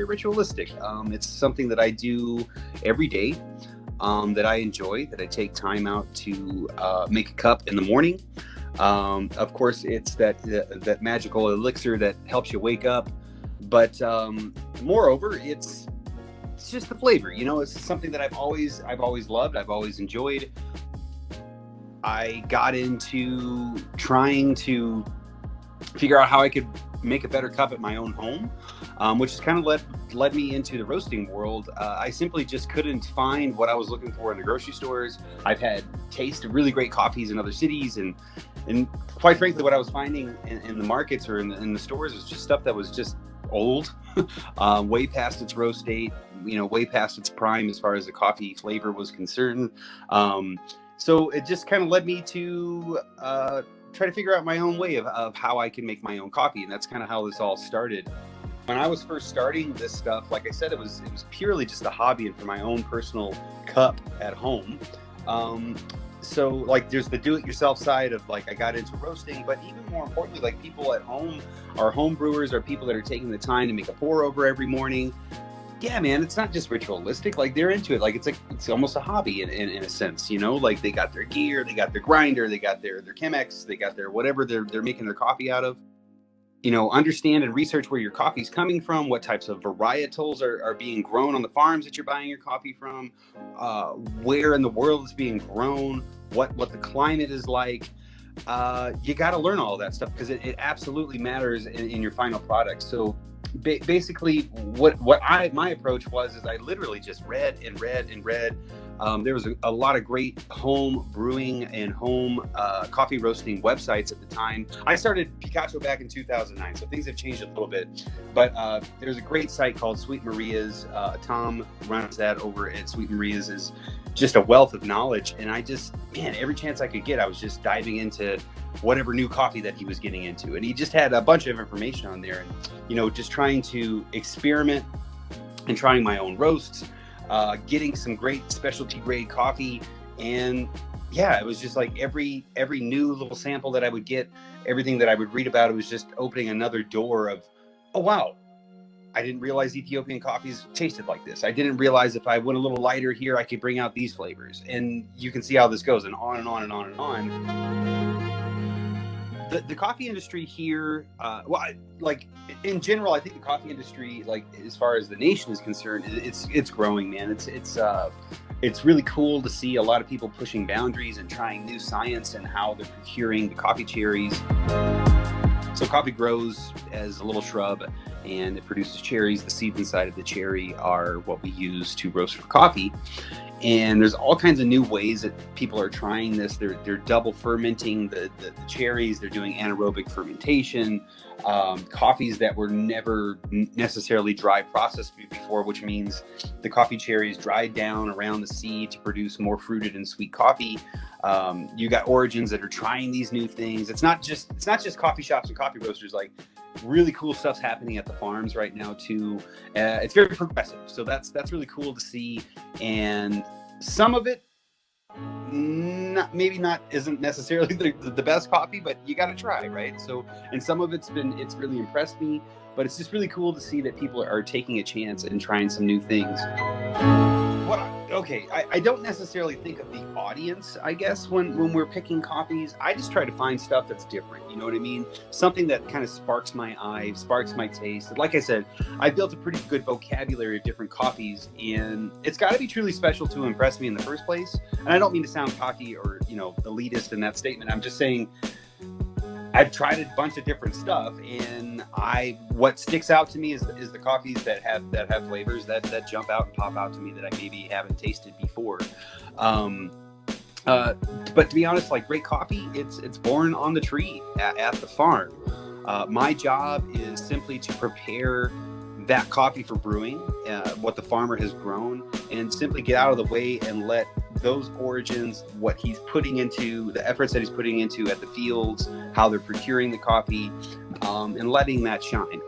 ritualistic. It's something that I do every day, that I enjoy, that I take time out to make a cup in the morning. Of course, it's that magical elixir that helps you wake up. But moreover, it's just the flavor. It's something that I've always loved. I've always enjoyed. I got into trying to figure out how I could make a better cup at my own home, which has kind of led me into the roasting world. I simply just couldn't find what I was looking for in the grocery stores. I've had tasted really great coffees in other cities, and quite frankly, what I was finding in the markets or in the stores was just stuff that was just old, way past its roast date, way past its prime as far as the coffee flavor was concerned. So it just kind of led me to try to figure out my own way of how I can make my own coffee. And that's kind of how this all started. When I was first starting this stuff, like I said, it was purely just a hobby and for my own personal cup at home. So like there's the do-it-yourself side of like I got into roasting, but even more importantly, like people at home, our home brewers are people that are taking the time to make a pour over every morning. Yeah, man, it's not just ritualistic. Like they're into it. Like it's almost a hobby in a sense, like they got their gear, they got their grinder, they got their Chemex, they got their whatever they're making their coffee out of. Understand and research where your coffee's coming from, what types of varietals are being grown on the farms that you're buying your coffee from, where in the world it's being grown, what the climate is like. You got to learn all of that stuff because it absolutely matters in your final product. So basically what my approach was is I literally just read and read and read. There was a lot of great home brewing and home coffee roasting websites at the time. I started Picacho back in 2009, so things have changed a little bit. But there's a great site called Sweet Maria's. Tom runs that over at Sweet Maria's. Is just a wealth of knowledge. And every chance I could get, I was just diving into whatever new coffee that he was getting into. And he just had a bunch of information on there and, just trying to experiment and trying my own roasts. Getting some great specialty grade coffee, and it was just like every new little sample that I would get, everything that I would read about, it was just opening another door of, oh wow, I didn't realize Ethiopian coffees tasted like this. I didn't realize if I went a little lighter here, I could bring out these flavors. And you can see how this goes, and on and on and on and on. The coffee industry here, in general, I think the coffee industry, like as far as the nation is concerned, it's growing, man. It's really cool to see a lot of people pushing boundaries and trying new science and how they're procuring the coffee cherries. So coffee grows as a little shrub and it produces cherries. The seeds inside of the cherry are what we use to roast for coffee. And there's all kinds of new ways that people are trying this. They're double fermenting the cherries. They're doing anaerobic fermentation, coffees that were never necessarily dry processed before, which means the coffee cherries dried down around the seed to produce more fruited and sweet coffee. You got origins that are trying these new things. It's not just coffee shops and coffee roasters. Like really cool stuff's happening at the farms right now too. It's very progressive, so that's really cool to see. And some of it isn't necessarily the best coffee, but you got to try, right? So, and some of it's really impressed me, but it's just really cool to see that people are taking a chance and trying some new things. I don't necessarily think of the audience, I guess, when we're picking coffees. I just try to find stuff that's different, you know what I mean? Something that kind of sparks my eye, sparks my taste. Like I said, I built a pretty good vocabulary of different coffees, and it's got to be truly special to impress me in the first place. And I don't mean to sound cocky or, elitist in that statement. I'm just saying I've tried a bunch of different stuff, and what sticks out to me is the coffees that have flavors that jump out and pop out to me that I maybe haven't tasted before. But to be honest, like great coffee, it's born on the tree at the farm. My job is simply to prepare that coffee for brewing, what the farmer has grown, and simply get out of the way and let those origins, what he's putting into, the efforts that he's putting into at the fields, how they're procuring the coffee, and letting that shine.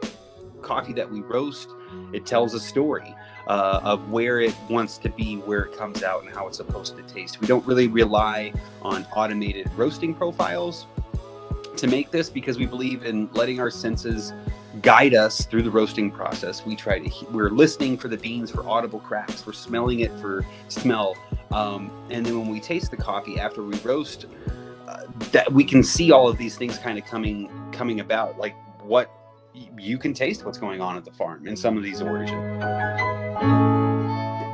Coffee that we roast, it tells a story of where it wants to be, where it comes out, and how it's supposed to taste. We don't really rely on automated roasting profiles to make this because we believe in letting our senses guide us through the roasting process. We're listening for the beans for audible cracks. We're smelling it for smell. And then when we taste the coffee after we roast, that we can see all of these things kind of coming about, like what you can taste what's going on at the farm in some of these origins.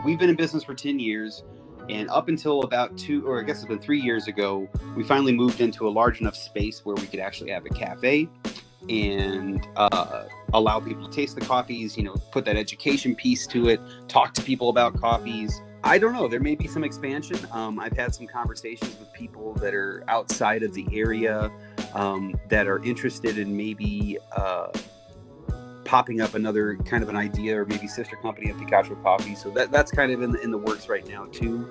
We've been in business for 10 years. And up until about 3 years ago, we finally moved into a large enough space where we could actually have a cafe and allow people to taste the coffees, put that education piece to it, talk to people about coffees. I don't know. There may be some expansion. I've had some conversations with people that are outside of the area that are interested in maybe popping up another kind of an idea, or maybe sister company of Picacho Coffee. So that's kind of in the works right now too.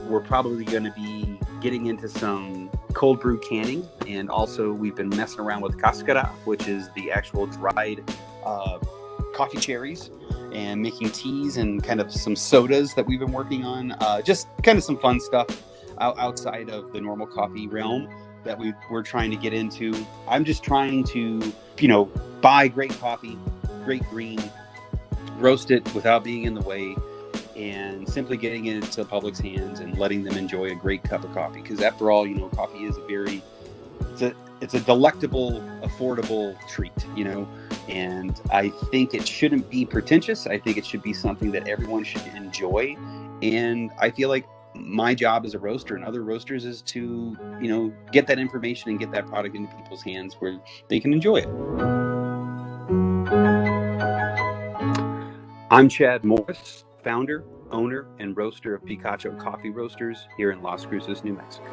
We're probably going to be getting into some cold brew canning, and also we've been messing around with cascara, which is the actual dried coffee cherries, and making teas and kind of some sodas that we've been working on. Just kind of some fun stuff outside of the normal coffee realm that we're trying to get into. I'm just trying to, buy great coffee, great green, roast it without being in the way, and simply getting it into the public's hands and letting them enjoy a great cup of coffee. Because after all, coffee is it's a delectable, affordable treat, and I think it shouldn't be pretentious. I think it should be something that everyone should enjoy. And I feel like my job as a roaster and other roasters is to, get that information and get that product into people's hands where they can enjoy it. I'm Chad Morris, founder, owner, and roaster of Picacho Coffee Roasters here in Las Cruces, New Mexico.